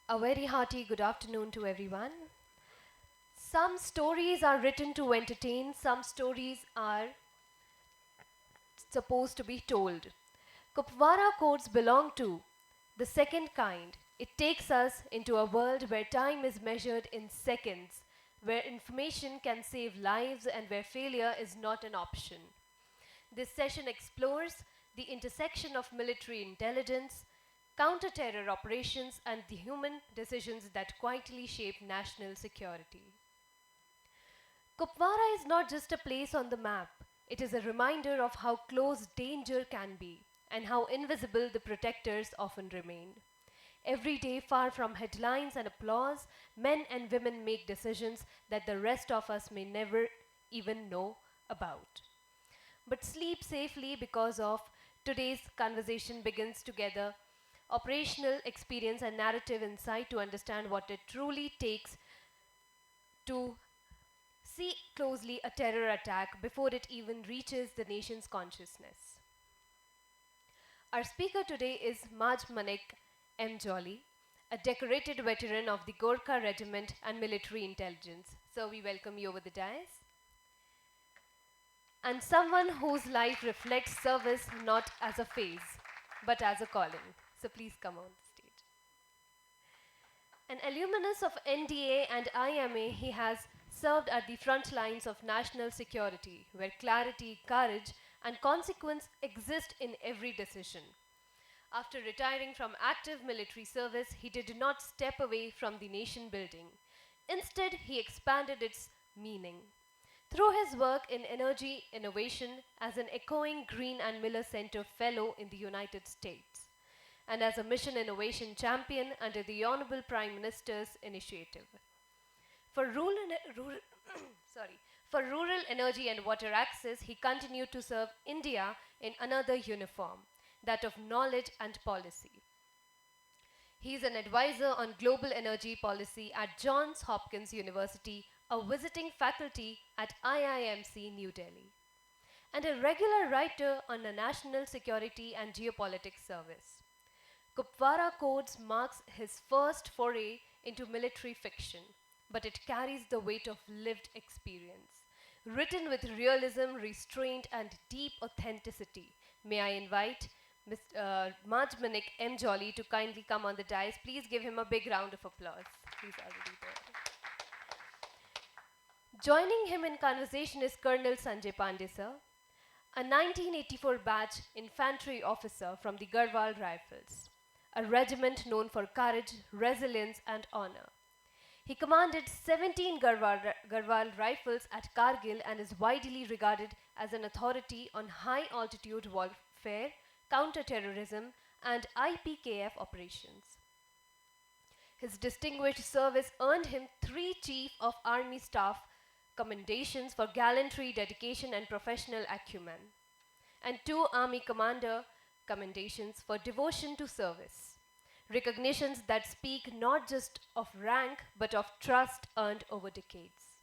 A very hearty good afternoon to everyone. Some stories are written to entertain, some stories are supposed to be told. Kupwara codes belong to the second kind. It takes us into a world where time is measured in seconds, where information can save lives, and where failure is not an option. This session explores the intersection of military intelligence, counter-terror operations, and the human decisions that quietly shape national security. Kupwara is not just a place on the map, it is a reminder of how close danger can be and how invisible the protectors often remain. Every day, far from headlines and applause, men and women make decisions that the rest of us may never even know about. But sleep safely because of today's conversation begins together operational experience and narrative insight to understand what it truly takes to see closely a terror attack before it even reaches the nation's consciousness. Our speaker today is Manik M. Jolly, a decorated veteran of the Gorkha Regiment and military intelligence. So we welcome you over the dais. And someone whose life reflects service not as a phase, but as a calling. So please come on stage. An alumnus of NDA and IMA, he has served at the front lines of national security, where clarity, courage, and consequence exist in every decision. After retiring from active military service, he did not step away from the nation building. Instead, he expanded its meaning. Through his work in energy innovation as an Echoing Green and Miller Center Fellow in the United States, and as a mission innovation champion under the Honorable Prime Minister's initiative. For sorry, for rural energy and water access, he continued to serve India in another uniform, that of knowledge and policy. He is an advisor on global energy policy at Johns Hopkins University, a visiting faculty at IIMC New Delhi, and a regular writer on the National Security and Geopolitics Service. Kupwara Codes marks his first foray into military fiction, but it carries the weight of lived experience. Written with realism, restraint, and deep authenticity, may I invite Mr. Manik M. Jolly to kindly come on the dais. Please give him a big round of applause. He's already there. Joining him in conversation is Colonel Sanjay Pande, sir, a 1984 batch infantry officer from the Garhwal Rifles, a regiment known for courage, resilience, and honor. He commanded 17 Garhwal Rifles at Kargil and is widely regarded as an authority on high altitude warfare, counter-terrorism, and IPKF operations. His distinguished service earned him 3 Chief of Army Staff commendations for gallantry, dedication, and professional acumen, and 2 Army Commander commendations for devotion to service. Recognitions that speak not just of rank but of trust earned over decades.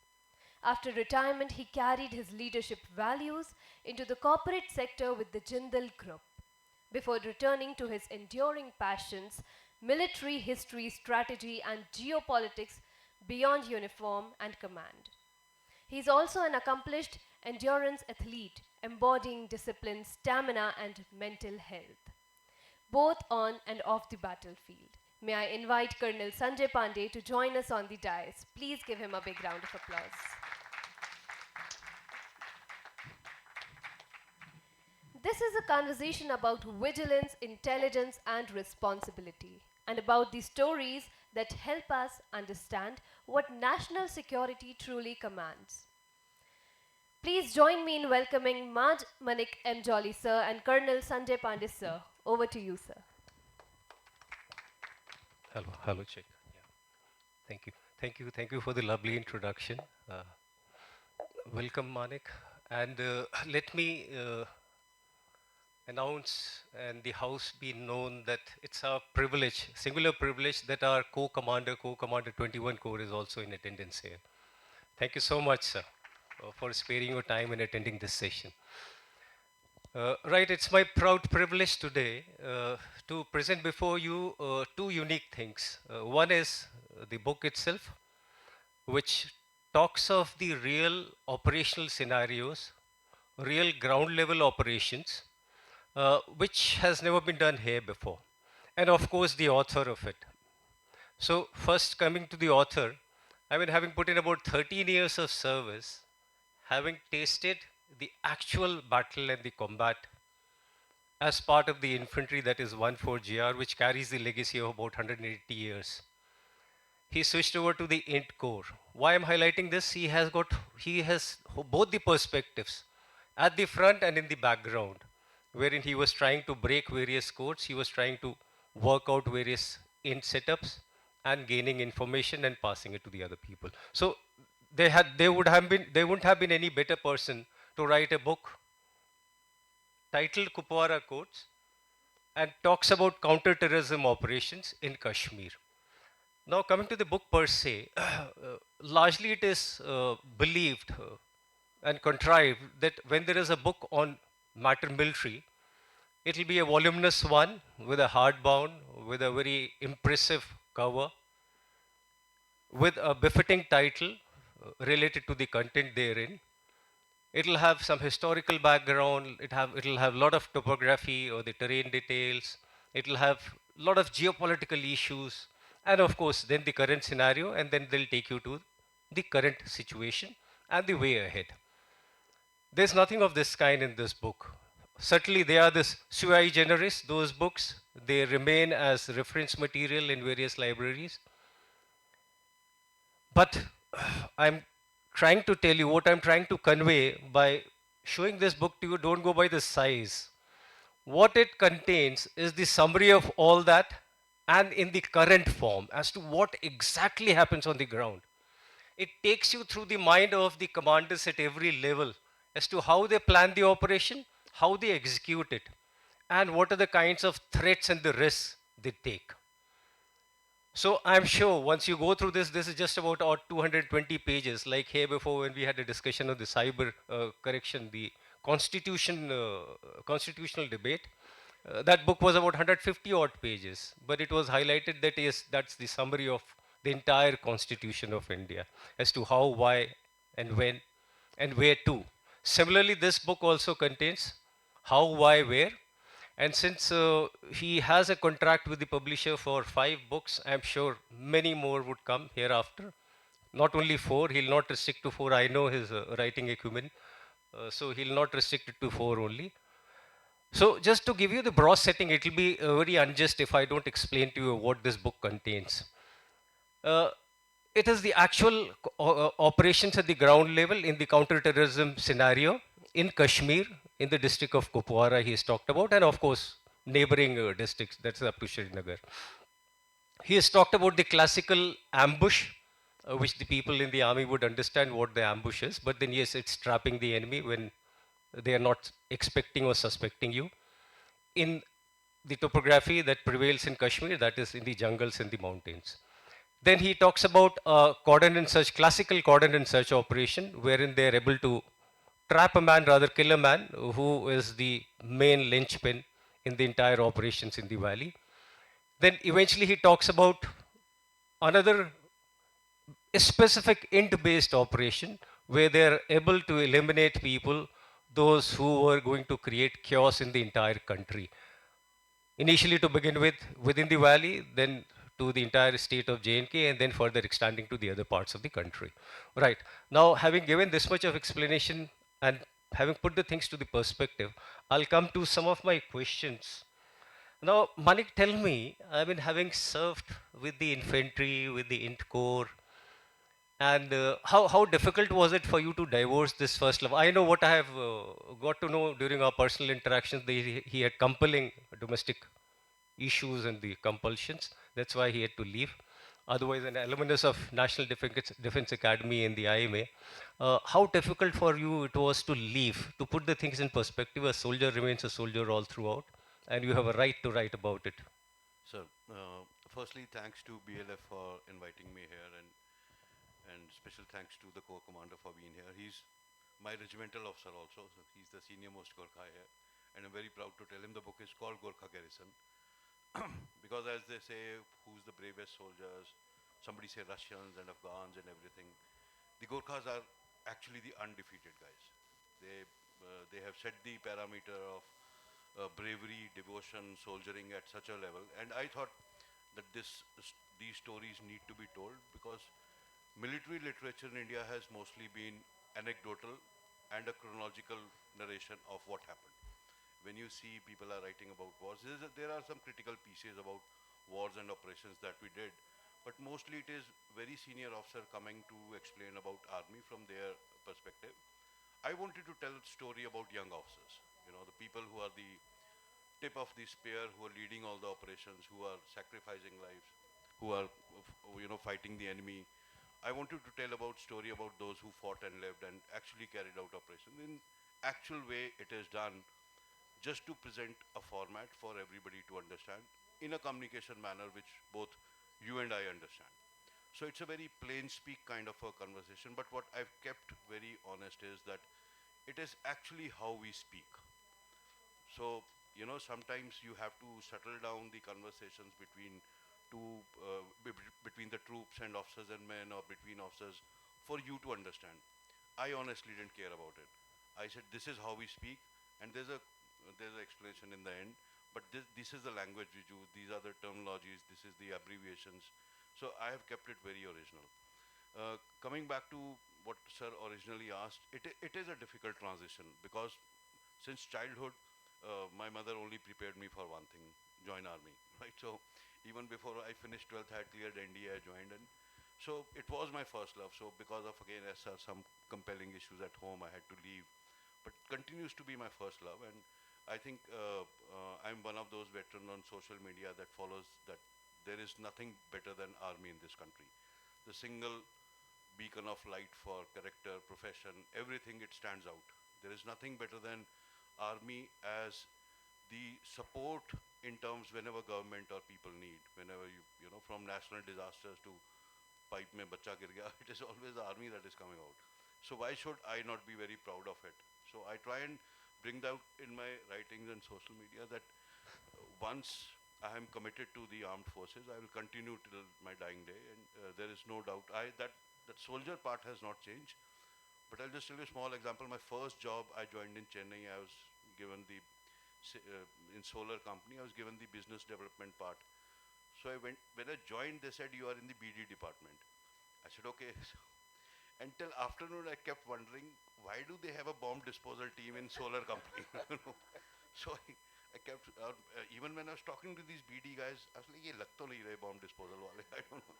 After retirement, he carried his leadership values into the corporate sector with the Jindal Group, before returning to his enduring passions, military history, strategy, and geopolitics beyond uniform and command. He is also an accomplished endurance athlete, embodying discipline, stamina, and mental health, both on and off the battlefield. May I invite Colonel Sanjay Pande to join us on the dais. Please give him a big round of applause. This is a conversation about vigilance, intelligence, and responsibility, and about the stories that help us understand what national security truly commands. Please join me in welcoming Manik M. Jolly, sir, and Colonel Sanjay Pande, sir. Over to you, sir. Hello, Chick. Yeah. Thank you for the lovely introduction. Welcome, Manik. And let me announce and the House be known that it's our privilege, singular privilege, that our co-commander 21 Corps is also in attendance here. Thank you so much, sir, for sparing your time and attending this session. Right, it's my proud privilege today to present before you two unique things. One is the book itself, which talks of the real operational scenarios, real ground level operations, which has never been done here before. And of course, the author of it. So, first coming to the author, I mean, having put in about 13 years of service, having tasted the actual battle and the combat as part of the infantry that is 14GR, which carries the legacy of about 180 years. He switched over to the int core. Why I'm highlighting this? He has both the perspectives at the front and in the background, wherein he was trying to break various codes. He was trying to work out various int setups and gaining information and passing it to the other people. So they wouldn't have been any better person to write a book titled Kupwara Codes and talks about counterterrorism operations in Kashmir. Now, coming to the book per se, largely it is believed and contrived that when there is a book on matter military, it will be a voluminous one with a hardbound, with a very impressive cover, with a befitting title related to the content therein. It'll have some historical background. It'll have a lot of topography or the terrain details. It'll have a lot of geopolitical issues, and of course, then the current scenario, and then they'll take you to the current situation and the way ahead. There's nothing of this kind in this book. Certainly, they are this sui generis. Those books they remain as reference material in various libraries. But I'm trying to tell you what I'm trying to convey by showing this book to you. Don't go by the size. What it contains is the summary of all that and in the current form as to what exactly happens on the ground. It takes you through the mind of the commanders at every level as to how they plan the operation, how they execute it, and what are the kinds of threats and the risks they take. So I'm sure once you go through this, this is just about 220 pages. Like here before, when we had a discussion of the cyber correction, the constitutional debate, that book was about 150 odd pages, but it was highlighted that yes, that's the summary of the entire constitution of India as to how, why, and when, and where to. Similarly, this book also contains how, why, where, and since he has a contract with the publisher for 5 books, I'm sure many more would come hereafter. Not only 4, he'll not restrict to 4. I know his writing acumen, so he'll not restrict it to 4 only. So, just to give you the broad setting, it will be very unjust if I don't explain to you what this book contains. Uh, it is the actual operations at the ground level in the counterterrorism scenario in Kashmir, in the district of Kupwara, he has talked about, and of course, neighboring districts, that's up to Srinagar. He has talked about the classical ambush, which the people in the army would understand what the ambush is, but then, yes, it's trapping the enemy when they are not expecting or suspecting you. In the topography that prevails in Kashmir, that is in the jungles and the mountains. Then he talks about cordon and search, classical cordon and search operation, wherein they are able to trap a man, rather kill a man, who is the main linchpin in the entire operations in the valley. Then eventually he talks about another specific int-based operation where they are able to eliminate people, those who were going to create chaos in the entire country. Initially to begin with within the valley, then to the entire state of J&K, and then further extending to the other parts of the country. Right. Now, having given this much of explanation and having put the things to the perspective, I'll come to some of my questions. Now, Manik, tell me, I mean, having served with the infantry, with the int corps, and how difficult was it for you to divorce this first love? I know what I have got to know during our personal interactions. He had compelling domestic issues and the compulsions. That's why he had to leave. Otherwise, an alumnus of National Defense Academy in the IMA. How difficult for you it was to leave? To put the things in perspective, a soldier remains a soldier all throughout, and you have a right to write about it. So, firstly, thanks to BLF for inviting me here, and special thanks to the corps commander for being here. He's my regimental officer also, so he's the senior most Gorkha here. and I'm very proud to tell him the book is called Gorkha Garrison. Because as they say, who's the bravest soldiers? Somebody say Russians and Afghans and everything. The Gorkhas are actually the undefeated guys. They have set the parameter of bravery, devotion, soldiering at such a level. And I thought that these stories need to be told because military literature in India has mostly been anecdotal and a chronological narration of what happened. When you see people are writing about wars, there are some critical pieces about wars and operations that we did, but mostly it is very senior officer coming to explain about army from their perspective. I wanted to tell a story about young officers, the people who are the tip of the spear, who are leading all the operations, who are sacrificing lives, who are fighting the enemy. I wanted to tell about story about those who fought and lived and actually carried out operations in actual way it is done, just to present a format for everybody to understand in a communication manner which both you and I understand. So it's a very plain speak kind of a conversation, but what I've kept very honest is that it is actually how we speak. So, sometimes you have to settle down the conversations between the troops and officers and men, or between officers, for you to understand. I honestly didn't care about it. I said, this is how we speak, and there's an explanation in the end. But this is the language we use. These are the terminologies. This is the abbreviations. So I have kept it very original. Coming back to what Sir originally asked, it is a difficult transition because since childhood, my mother only prepared me for one thing: join army, right? So even before I finished 12th, I had cleared NDA, I joined, and so it was my first love. So because of again some compelling issues at home, I had to leave, but continues to be my first love. And I think I'm one of those veterans on social media that follows that there is nothing better than army in this country. The single beacon of light for character, profession, everything, it stands out. There is nothing better than army as the support in terms whenever government or people need, whenever from national disasters to pipe mein bacha gir gaya, it is always the army that is coming out. So why should I not be very proud of it? So I try and bring that in my writings and social media that once I am committed to the armed forces, I will continue till my dying day, and there is no doubt. That soldier part has not changed. But I'll just tell you a small example. My first job, I joined in Chennai. I was given in solar company. I was given the business development part. So when I joined, they said you are in the BD department. I said okay. Until afternoon, I kept wondering why do they have a bomb disposal team in solar company? So I kept even when I was talking to these BD guys, I was like, "Ye lag to nahi rahe bomb disposal wale." I don't know.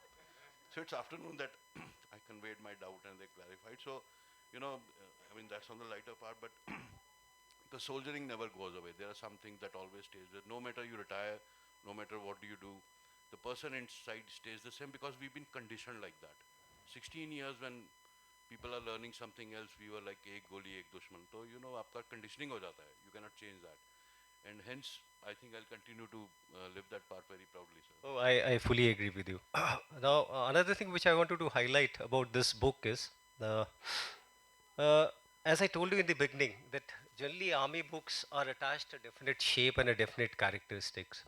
So it's afternoon that I conveyed my doubt and they clarified. So, I mean that's on the lighter part, but the soldiering never goes away. There are some things that always stays with. No matter you retire, no matter what do you do, the person inside stays the same because we've been conditioned like that. 16 years when people are learning something else, we were like ek goli ek dushman. So आपका conditioning हो जाता है. You cannot change that, and hence I think I'll continue to live that part very proudly, sir. Oh, I fully agree with you. Now, another thing which I wanted to highlight about this book is the, uh, as I told you in the beginning, that generally army books are attached to definite shape and a definite characteristics.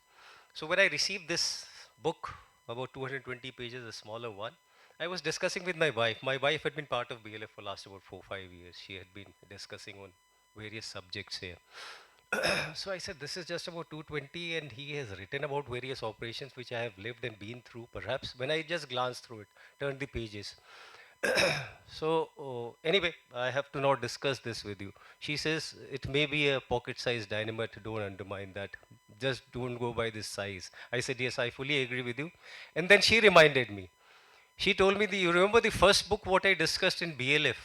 So when I received this book, about 220 pages, a smaller one, I was discussing with my wife. My wife had been part of BLF for last about 4 5 years. She had been discussing on various subjects here. So I said, this is just about 220, and he has written about various operations which I have lived and been through. Perhaps when I just glanced through it, turned the pages. So anyway, I have to not discuss this with you. She says it may be a pocket-sized dynamite. Don't undermine that. Just don't go by this size. I said yes, I fully agree with you. And then she reminded me. She told me, you remember the first book what I discussed in BLF?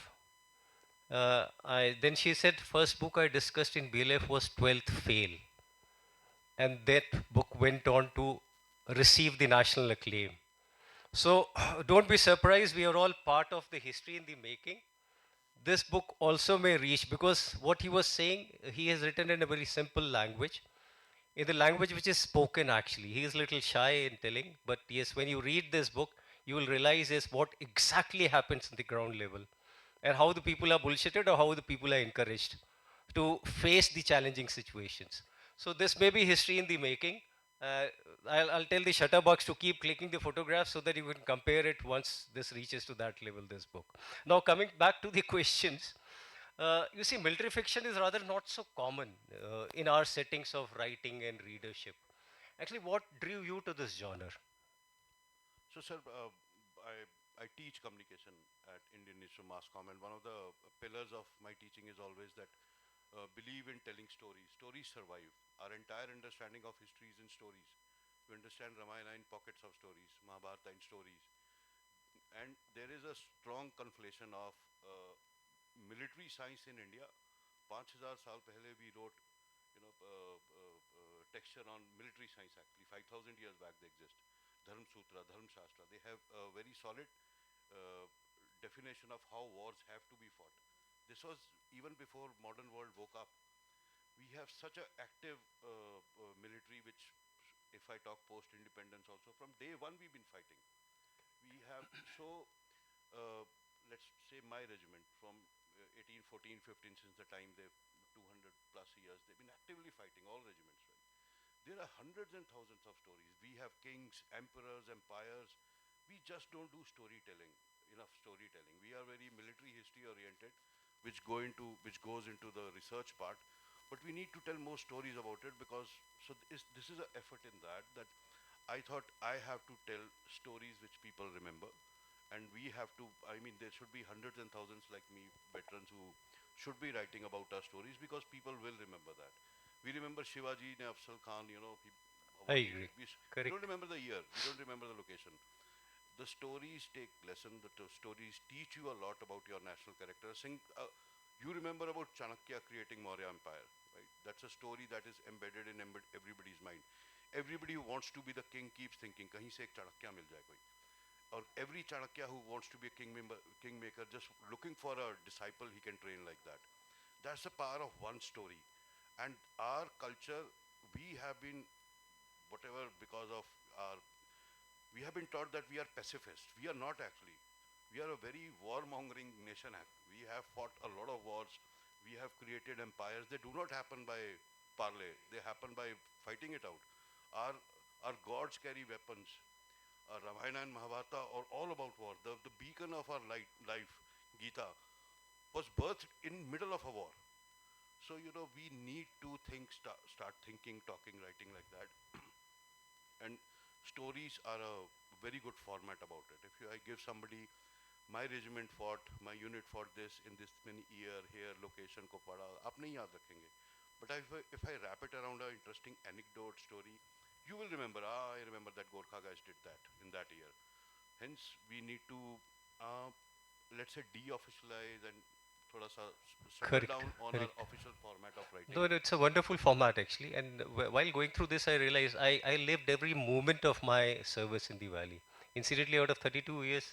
Then she said, first book I discussed in BLF was 12th Fail. And that book went on to receive the national acclaim. So don't be surprised, we are all part of the history in the making. This book also may reach, because what he was saying, he has written in a very simple language, in the language which is spoken actually. He is a little shy in telling, but yes, when you read this book, you will realize is what exactly happens in the ground level and how the people are bullshitted or how the people are encouraged. to face the challenging situations. So this may be history in the making. Uh, I'll tell the shutterbugs to keep clicking the photographs so that you can compare it once this reaches to that level, this book. Now coming back to the questions, you see, military fiction is rather not so common in our settings of writing and readership. Actually, what drew you to this genre? So, sir, I teach communication at Indian Institute of Mass Comm, and one of the pillars of my teaching is always that believe in telling stories. Stories survive. Our entire understanding of history is in stories. We understand Ramayana in pockets of stories, Mahabharata in stories, and there is a strong conflation of military science in India. 5,000 साल पहले we wrote, texture on military science. Actually, 5,000 years back they exist. Dharm Sutra, Dharm Shastra. They have a very solid uh, definition of how wars have to be fought. This was even before modern world woke up. We have such an active military, which, if I talk post-independence also, from day one we've been fighting. We have so uh, let's say my regiment from 18, 14, 15, since the time they've 200 plus years, they've been actively fighting, all regiments, right? There are hundreds and thousands of stories. We have kings, emperors, empires. We just don't do storytelling, enough storytelling. We are very military history oriented, which goes into the research part. But we need to tell more stories about it, because this is an effort in that I thought I have to tell stories which people remember, and we have to. I mean, there should be hundreds and thousands like me, veterans who should be writing about our stories, because people will remember that. We remember Shivaji and Afzal Khan. I What he agree. did. We don't Correct. remember the year. We don't remember the location. The stories take lesson. The stories teach you a lot about your national character. You remember about Chanakya creating Maurya Empire, right? That's a story that is embedded in everybody's mind. Everybody who wants to be the king keeps thinking, कहीं से एक चाणक्य मिल जाए कोई. Or every Chanakya who wants to be a kingmaker, just looking for a disciple he can train like that. That's the power of one story. And our culture, we have been, whatever, because of our, we have been taught that we are pacifists. We are not actually. We are a very war-mongering nation. We have fought a lot of wars. We have created empires. They do not happen by parley. They happen by fighting it out. Our our gods carry weapons. Ramayana and Mahabharata are all about war. The beacon of our life, Gita, was birthed in middle of a war. So we need to start thinking, talking, writing like that. And stories are a very good format about it. If I give somebody, my regiment fought, my unit fought this in this many year, here, location, Kupwara, आप नहीं याद रखेंगे. But if I wrap it around an interesting anecdote story, you will remember, I remember that Gorkha guys did that in that year. Hence, we need to, uh, let's say, de-officialize and thoda sa settle Correct. down on our Correct. official format of writing. No, it's a wonderful format actually. And while going through this, I realized I lived every moment of my service in the valley. Incidentally, out of 32 years,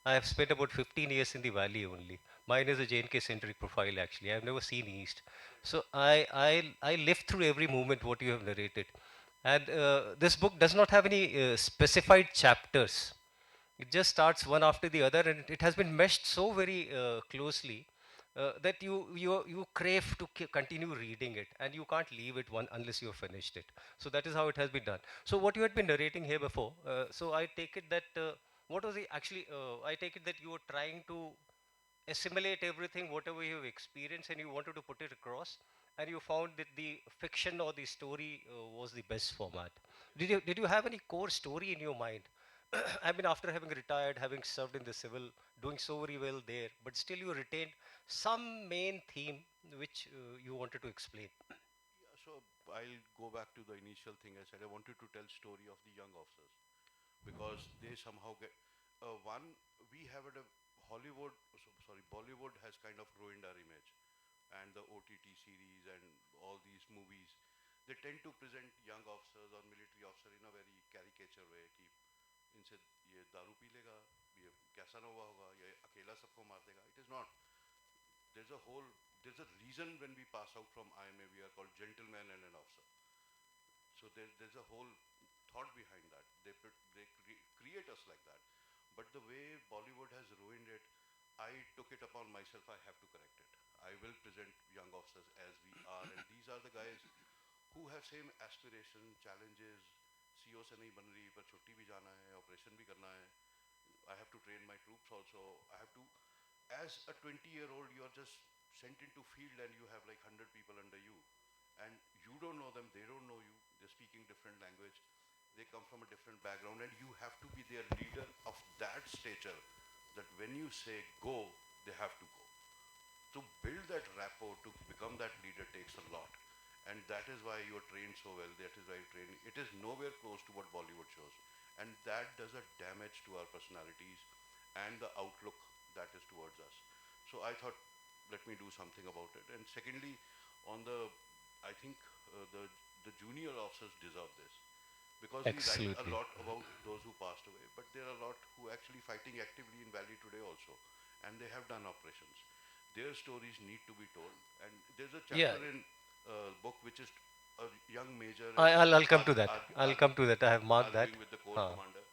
I have spent about 15 years in the valley only. Mine is a JNK centric profile actually. I've never seen East. So I lived through every moment what you have narrated. And this book does not have any specified chapters. It just starts one after the other, and it has been meshed so very closely that you crave to continue reading it, and you can't leave it one unless you have finished it. So that is how it has been done. So what you had been narrating here before, so I take it that what was the actually? I take it that you were trying to assimilate everything, whatever you have experienced, and you wanted to put it across, and you found that the fiction or the story was the best format. Did you have any core story in your mind? I mean, after having retired, having served in the civil, doing so very well there, but still you retained some main theme which you wanted to explain. Yeah, so I'll go back to the initial thing I said. I wanted to tell story of the young officers, because they somehow get one. We have a Hollywood, sorry, Bollywood has kind of ruined our image, and the OTT series and all these movies, they tend to present young officers or military officer in a very caricature way. कि इनसे ये दारू P लेगा, ये कैसा ना हुआ होगा, ये अकेला सबको मार देगा. It is not. There's a whole, there's a reason when we pass out from IMA we are called gentleman and an officer. So there's a whole thought behind that. They create us like that. But the way Bollywood has ruined it, I took it upon myself. I have to correct it. I will present young officers as we are, and these are the guys who have same aspiration, challenges. CO से नहीं बन रही पर छुट्टी भी जाना है, operation भी करना है. I have to train my troops also. I have to, as a 20-year-old, you are just sent into field and you have like 100 people under you. And you don't know them, they don't know you, they're speaking different language, they come from a different background, and you have to be their leader of that stature that when you say go, they have to go. To build that rapport, to become that leader takes a lot. And that is why you're trained so well. That is why you train. It is nowhere close to what Bollywood shows. And that does a damage to our personalities and the outlook that is towards us. So I thought, let me do something about it. And secondly, on the, I think the junior officers deserve this. Because we write a Absolutely. lot about those who passed away, but there are a lot who actually fighting actively in Valley today also, and they have done operations. Their stories need to be told, and there's a Yeah, chapter in book which is a young major I, is I'll come to that. I'll come to that. I have marked that. arguing with the corps Huh. commander.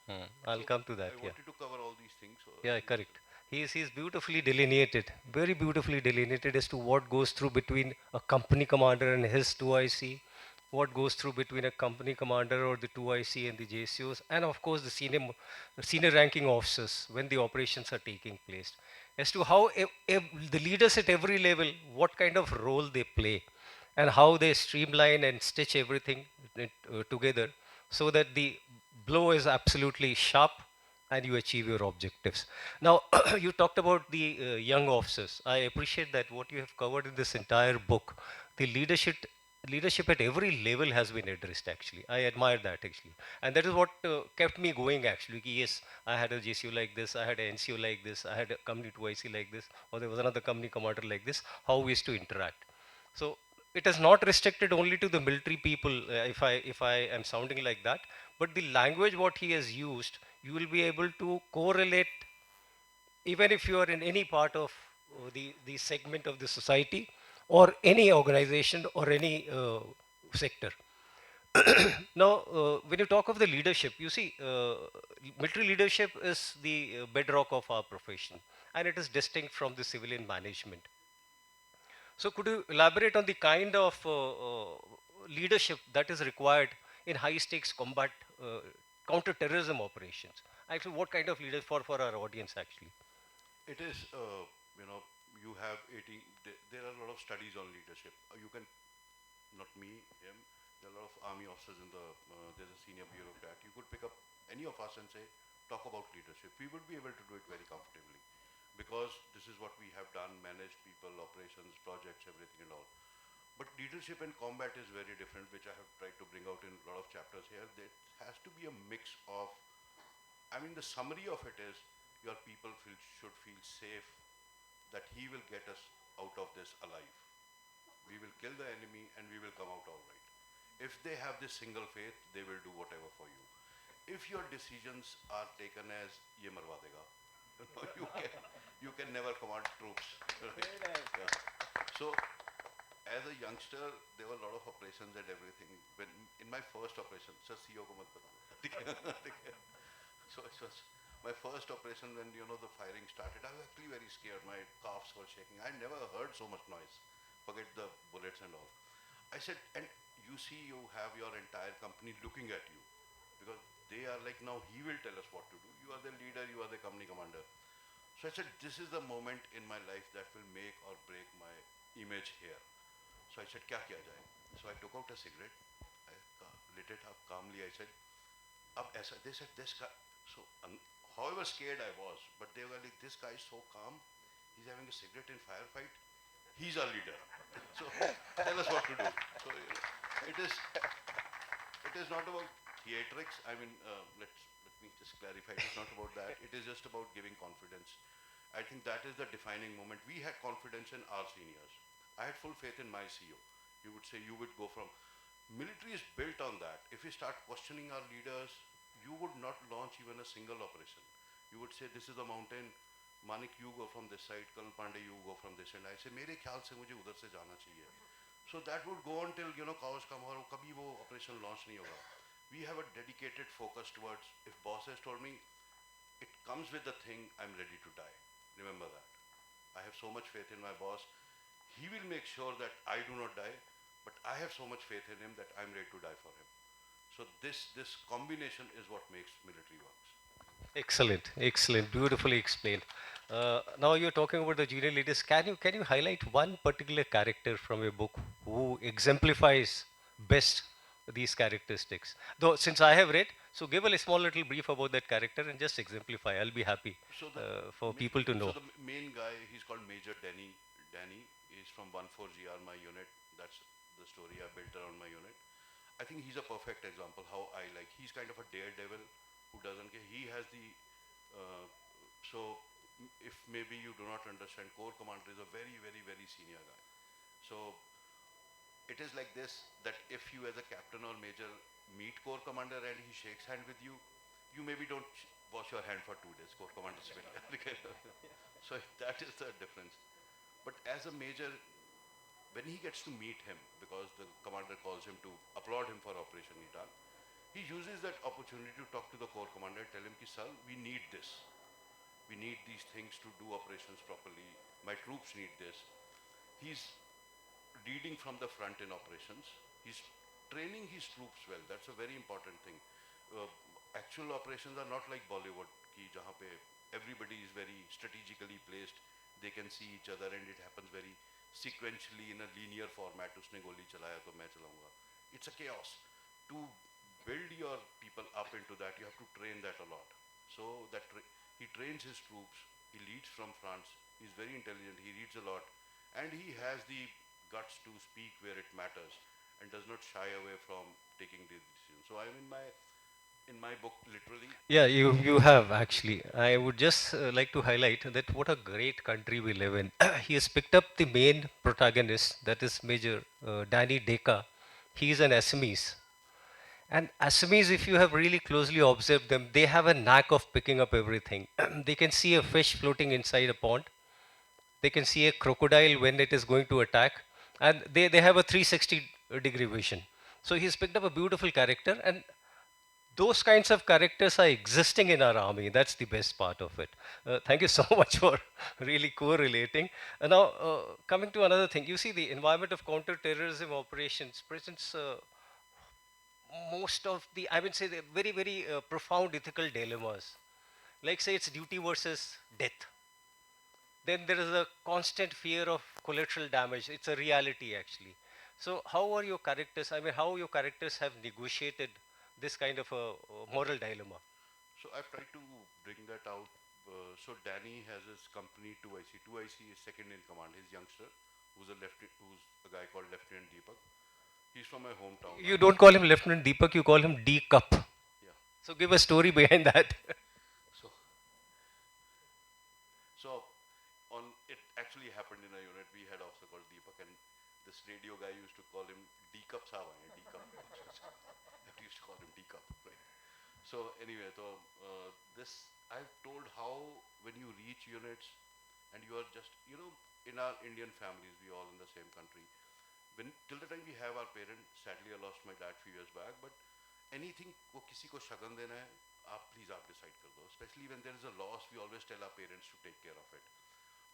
I'll So come to that. I Yeah. wanted to cover all these things. So Yeah, this, correct. He's beautifully delineated, very beautifully delineated as to what goes through between a company commander and his 2IC, what goes through between a company commander or the 2IC and the JCOs, and of course the senior ranking officers when the operations are taking place, as to how the leaders at every level, what kind of role they play, and how they streamline and stitch everything together so that the blow is absolutely sharp and you achieve your objectives. Now, you talked about the young officers. I appreciate that what you have covered in this entire book, the leadership at every level has been addressed actually. I admire that actually. And that is what kept me going actually. Yes, I had a JCO like this, I had an NCO like this, I had a company 2IC like this, or there was another company commander like this, how we used to interact. So it is not restricted only to the military people, if I am sounding like that, but the language what he has used, you will be able to correlate even if you are in any part of the segment of the society or any organization or any sector. Now, when you talk of the leadership, you see, military leadership is the bedrock of our profession, and it is distinct from the civilian management. So, could you elaborate on the kind of leadership that is required in high stakes combat counter-terrorism operations? Actually, what kind of leaders for our audience actually? it is, you know, you have 18. There are a lot of studies on leadership. You can, not me, him. There are a lot of army officers in the. There's a senior bureaucrat. You could pick up any of us and say, talk about leadership. We would be able to do it very comfortably, because this is what we have done: managed people, operations, projects, everything and all. But leadership in combat is very different, which I have tried to bring out in a lot of chapters here. There has to be a mix of, I mean, the summary of it is your people should feel safe that he will get us out of this alive. We will kill the enemy and we will come out all right. If they have this single faith, they will do whatever for you. If your decisions are taken as ye marwa dega, you can never command troops. Right? Yeah. So as a youngster, there were a lot of operations and everything. When in my first operation, sir, CEO ko mat batana. So it was my first operation when the firing started. I was actually very scared. My calves were shaking. I never heard so much noise. Forget the bullets and all. I said, and you see, you have your entire company looking at you, because they are like, now he will tell us what to do. You are the leader. You are the company commander. So I said, this is the moment in my life that will make or break my image here. So I said, kya kiya jaye? So I took out a cigarette. I lit it up calmly. I said, ab aisa. They said, this guy. So however scared I was, but they were like, this guy is so calm. He's having a cigarette in firefight. He's our leader. So tell us what to do. So it is not about theatrics. I mean, let me just clarify. It is not about that. It is just about giving confidence. I think that is the defining moment. We had confidence in our seniors. I had full faith in my CEO. You would say you would go from military is built on that. If we start questioning our leaders, you would not launch even a single operation. You would say this is a mountain. Manik, you go from this side. Pande, you go from this end. I say, मेरे ख्याल से मुझे उधर से जाना चाहिए. So that would go on till cows come और कभी वो operation launch नहीं होगा. We have a dedicated focus towards. If boss has told me, it comes with the thing. I'm ready to die. Remember that. I have so much faith in my boss. He will make sure that I do not die, but I have so much faith in him that I'm ready to die for him. So this combination is what makes military works. Excellent, excellent, beautifully explained. Now you're talking about the junior leaders. Can you highlight one particular character from your book who exemplifies best these characteristics? Though since I have read, so give a small little brief about that character and just exemplify. I'll be happy So for people to know. the main guy, he's called Major Danny. Danny is from 14GR, my unit. That's the story I built around my unit. I think he's a perfect example how I like. He's kind of a daredevil who doesn't care. He has the uh, so if maybe you do not understand, Corps Commander is a very very very senior guy. So it is like this, that if you as a captain or major meet Corps Commander and he shakes hand with you, you maybe don't wash your hand for 2 days. Corps Commanders will. So that is the difference. But as a major, when he gets to meet him, because the commander calls him to applaud him for Operation Nital, he uses that opportunity to talk to the Corps Commander and tell him, sir, we need this. We need these things to do operations properly. My troops need this. He's leading from the front in operations. He's training his troops well. That's a very important thing. Uh, Actual operations are not like Bollywood, ki jahan pe everybody is very strategically placed. They can see each other and it happens very sequentially in a linear format. Usne goli chalaya to main chalaunga. It's a chaos. To build your people up into that, you have to train that a lot. So that he trains his troops. He leads from France. He's very intelligent. He reads a lot, and he has the guts to speak where it matters and does not shy away from taking the decision. So I'm in my book literally. Yeah, you have actually. I would just like to highlight that what a great country we live in. He has picked up the main protagonist, that is Major Danny Deka. He is an Assamese. And Assamese, if you have really closely observed them, they have a knack of picking up everything. They can see a fish floating inside a pond. They can see a crocodile when it is going to attack. And they have a 360-degree vision. So he's picked up a beautiful character, and those kinds of characters are existing in our army. That's the best part of it. Thank you so much for really correlating. Now, coming to another thing, you see, the environment of counter-terrorism operations presents most of the, I would say, the very, very profound ethical dilemmas. Like, say, it's duty versus death. Then there is a constant fear of collateral damage. It's a reality, actually. So, how are your characters? I mean, how your characters have negotiated this kind of a moral dilemma? So I've tried to bring that out. So Danny has his company 2IC. 2IC is second in command. His youngster, who's a guy called Lieutenant Deepak. He's from my hometown. You don't call him Lieutenant Deepak, you call him D Cup. Yeah. So give a story behind that. So so on it actually happened in a unit. We had officer called Deepak, and this radio guy used to call him D Cup Sawa. D Cup. That used to call him D Cup, right? So anyway, so this I've told how when you reach units and you are just in our Indian families, we all in the same country. When till the time we have our parents, sadly I lost my dad few years back, but anything को किसी को शगन देना है, आप please आप decide कर दो. Especially when there is a loss, we always tell our parents to take care of it.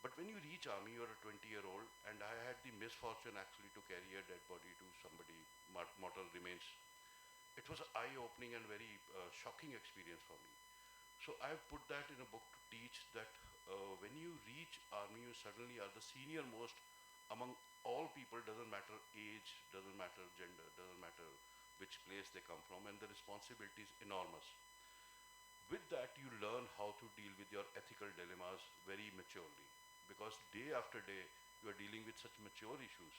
But when you reach army, you're a 20-year-old, and I had the misfortune actually to carry a dead body to somebody, mortal remains. It was an eye-opening and very shocking experience for me. So I've put that in a book to teach that when you reach army, you suddenly are the senior most among all people. Doesn't matter age, doesn't matter gender, doesn't matter which place they come from, and the responsibility is enormous. With that, you learn how to deal with your ethical dilemmas very maturely, because day after day you are dealing with such mature issues.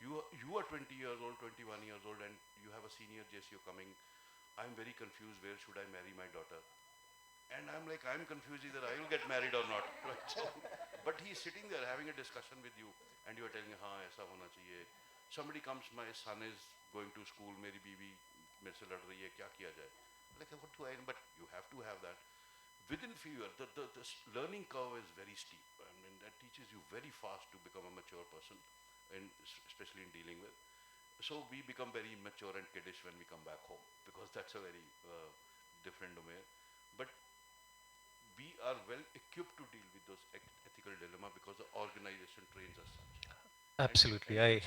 You are 20 years old, 21 years old, and you have a senior JCO coming. I'm very confused. Where should I marry my daughter? And I'm like, I'm confused, either I will get married or not. Right? So, but he's sitting there having a discussion with you, and you are telling, हाँ ऐसा होना चाहिए. Somebody comes, my son is going to school, मेरी बीवी मेरे से लड़ रही है, क्या किया जाए? Like, what do I? But you have to have that. Within few years, the learning curve is very steep. I mean, that teaches you very fast to become a mature person, and especially in dealing with. So we become very mature and kiddish when we come back home, because that's a very different domain. But we are well equipped to deal with those ethical dilemma because the organization trains us such. Absolutely. And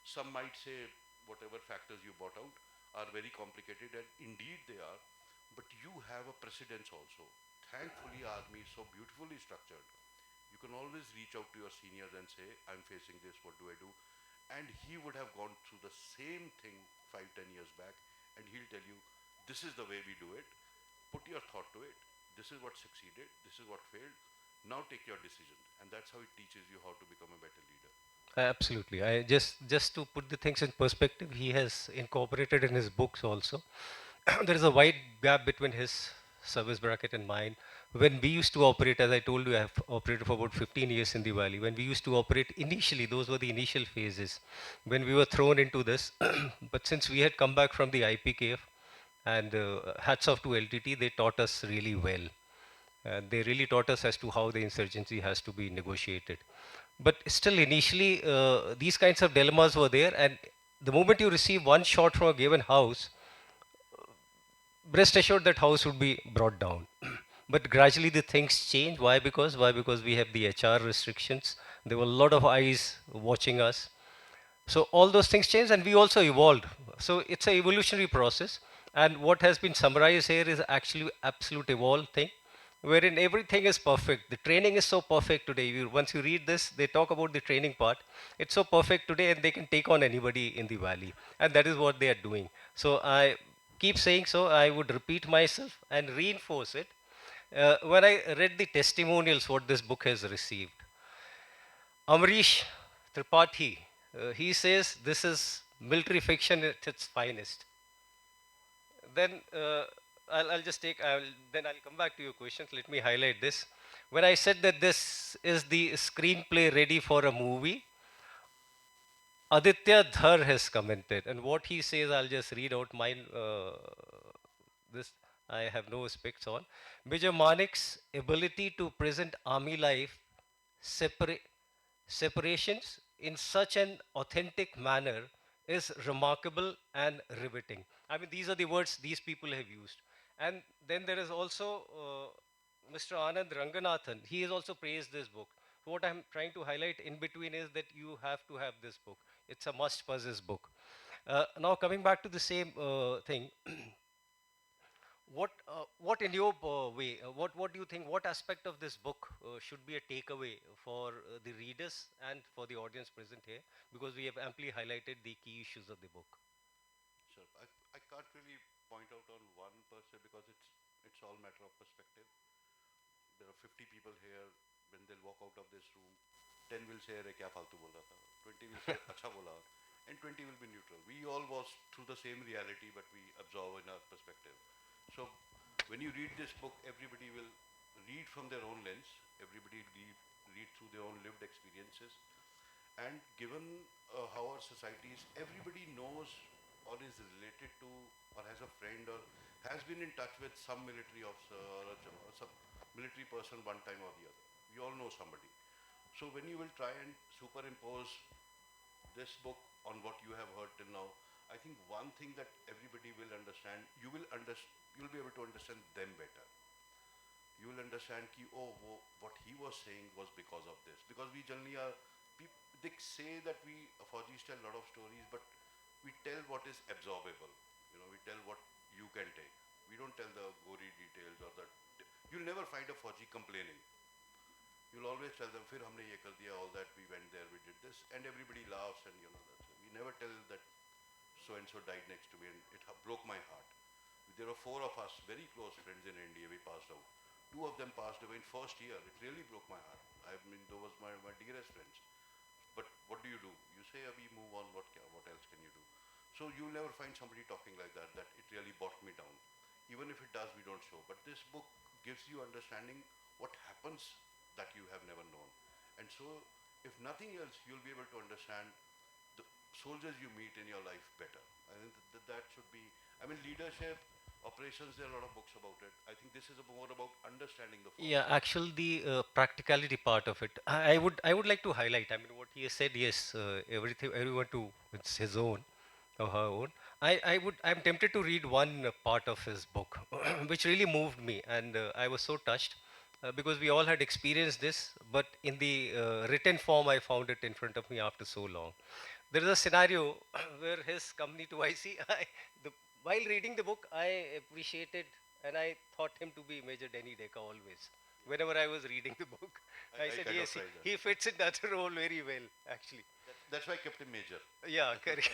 some might say whatever factors you brought out are very complicated, and indeed they are. But you have a precedence also. Thankfully, army is so beautifully structured. You can always reach out to your seniors and say, "I'm facing this. What do I do?" And he would have gone through the same thing 5, 10 years back, and he'll tell you, "This is the way we do it. Put your thought to it. This is what succeeded. This is what failed. Now take your decision." And that's how it teaches you how to become a better leader. Absolutely. I just to put the things in perspective, he has incorporated in his books also. There is a wide gap between his service bracket and mine. When we used to operate, as I told you, I have operated for about 15 years in the valley. When we used to operate initially, those were the initial phases when we were thrown into this. But since we had come back from the IPKF, and hats off to LTT, they taught us really well. They really taught us as to how the insurgency has to be negotiated. But still, initially, these kinds of dilemmas were there, and the moment you receive one shot from a given house, rest assured that house would be brought down. But gradually the things change. Why? Because we have the HR restrictions. There were a lot of eyes watching us. So all those things changed, and we also evolved. So it's a evolutionary process. And what has been summarized here is actually absolute evolved thing, wherein everything is perfect. The training is so perfect today. Once you read this, they talk about the training part. It's so perfect today, and they can take on anybody in the valley, and that is what they are doing. So I keep saying so. I would repeat myself and reinforce it. When I read the testimonials, what this book has received, Amrish Tripathi, he says this is military fiction at its finest. Then I'll just take, then I'll come back to your questions. Let me highlight this. When I said that this is the screenplay ready for a movie, Aditya Dhar has commented, and what he says, I'll just read out mine. This I have no specs on. Major Manik's ability to present army life separa- separations in such an authentic manner is remarkable and riveting. I mean, these are the words these people have used. And then there is also Mr. Anand Ranganathan. He has also praised this book. So what I'm trying to highlight in between is that you have to have this book. It's a must possess book. Now coming back to the same thing, what in your way, what do you think? What aspect of this book should be a takeaway for the readers and for the audience present here? Because we have amply highlighted the key issues of the book. Sure. I can't really point out on one per se because it's all matter of perspective. There are 50 people here. When they'll walk out of this room, 10 will say, "अरे क्या फालतू बोल रहा था?" 20 will say, "अच्छा बोला," and 20 will be neutral. We all was through the same reality, but we absorb in our perspective. So when you read this book, everybody will read from their own lens. Everybody read through their own lived experiences. And given how our society is, everybody knows or is related to or has a friend or has been in touch with some military officer or some military person one time or the other. We all know somebody. So when you will try and superimpose this book on what you have heard till now, I think one thing that everybody will understand, you'll be able to understand them better. You will understand ki, oh, what he was saying was because of this. Because we generally are, they say that we Fauji's tell a lot of stories, but we tell what is absorbable. We tell what you can take. We don't tell the gory details or the. You'll never find a Fauji complaining. You'll always tell them, "Fir humne ye kar diya, all that, we went there, we did this," and everybody laughs, and that's it. We never tell that so and so died next to me, and it broke my heart. There were four of us, very close friends in India. We passed out. Two of them passed away in first year. It really broke my heart. I mean, those were my dearest friends. But what do? You say, "Abhi move on. What else can you do?" So you'll never find somebody talking like that. That it really brought me down. Even if it does, we don't show. But this book gives you understanding what happens that you have never known. And so, if nothing else, you'll be able to understand the soldiers you meet in your life better. I think that should be. I mean, leadership, operations. There are a lot of books about it. I think this is more about understanding the Yeah, forces. actually, the practicality part of it, I would like to highlight. I mean, what he has said. Yes, everything, everyone to it's his own or her own. I'm tempted to read one part of his book, which really moved me, and I was so touched. because we all had experienced this, but in the written form, I found it in front of me after so long. There is a scenario where his company to IC, the, while reading the book, I appreciated and I thought him to be Major Denny Decca always. Whenever I was reading the book, I I said, kind of yes, tried that. he fits in that role very well, actually. That's why I kept him major. Yeah, correct.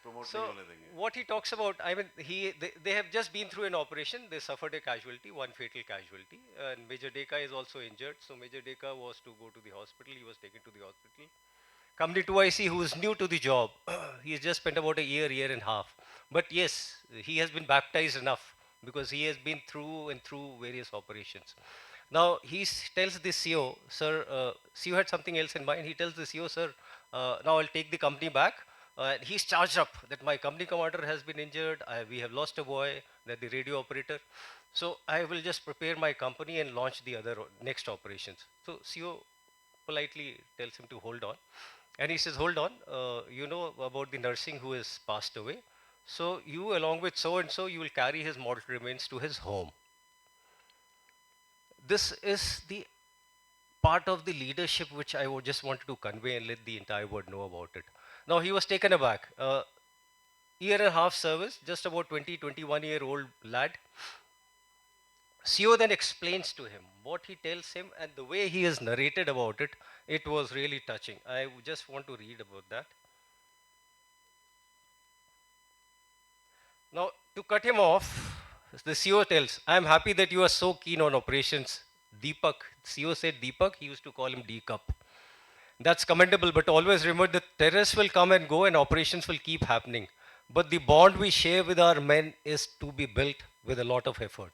Promote me So on anything. what he talks about, I mean, they have just been through an operation. They suffered a casualty, one fatal casualty, and Major Deka is also injured. So Major Deka was to go to the hospital. He was taken to the hospital. Company 2IC, who is new to the job, he has just spent about a year and a half. But yes, he has been baptized enough because he has been through and through various operations. Now tells the CEO, sir, CEO had something else in mind. He tells the CEO, sir, now I'll take the company back. He's charged up that my company commander has been injured. We have lost a boy, that the radio operator. So I will just prepare my company and launch the other next operations. So CEO politely tells him to hold on. And he says, hold on, you know about the nursing who has passed away. So you, along with so and so, you will carry his mortal remains to his home. This is the part of the leadership which I would just wanted to convey and let the entire world know about it. Now he was taken aback. Year and a half service, just about 20, 21-year-old lad. CEO then explains to him what he tells him and the way he has narrated about it. It was really touching. I just want to read about that. Now, to cut him off, the CEO tells, I am happy that you are so keen on operations. Deepak, CEO said Deepak, he used to call him D Cup. That's commendable, but always remember that terrorists will come and go and operations will keep happening. But the bond we share with our men is to be built with a lot of effort.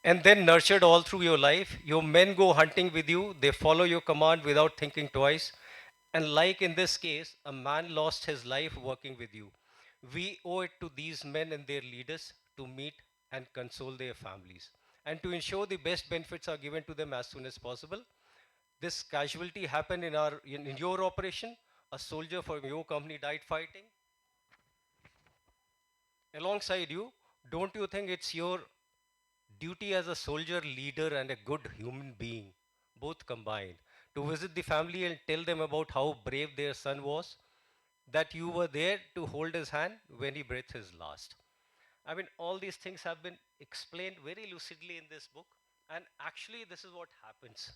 And then nurtured all through your life. Your men go hunting with you, they follow your command without thinking twice. And like in this case, a man lost his life working with you. We owe it to these men and their leaders to meet and console their families and to ensure the best benefits are given to them as soon as possible. This casualty happened in your operation. A soldier from your company died fighting alongside you. Don't you think it's your duty as a soldier, leader, and a good human being, both combined, to visit the family and tell them about how brave their son was, that you were there to hold his hand when he breathed his last? I mean, all these things have been explained very lucidly in this book, and actually, this is what happens.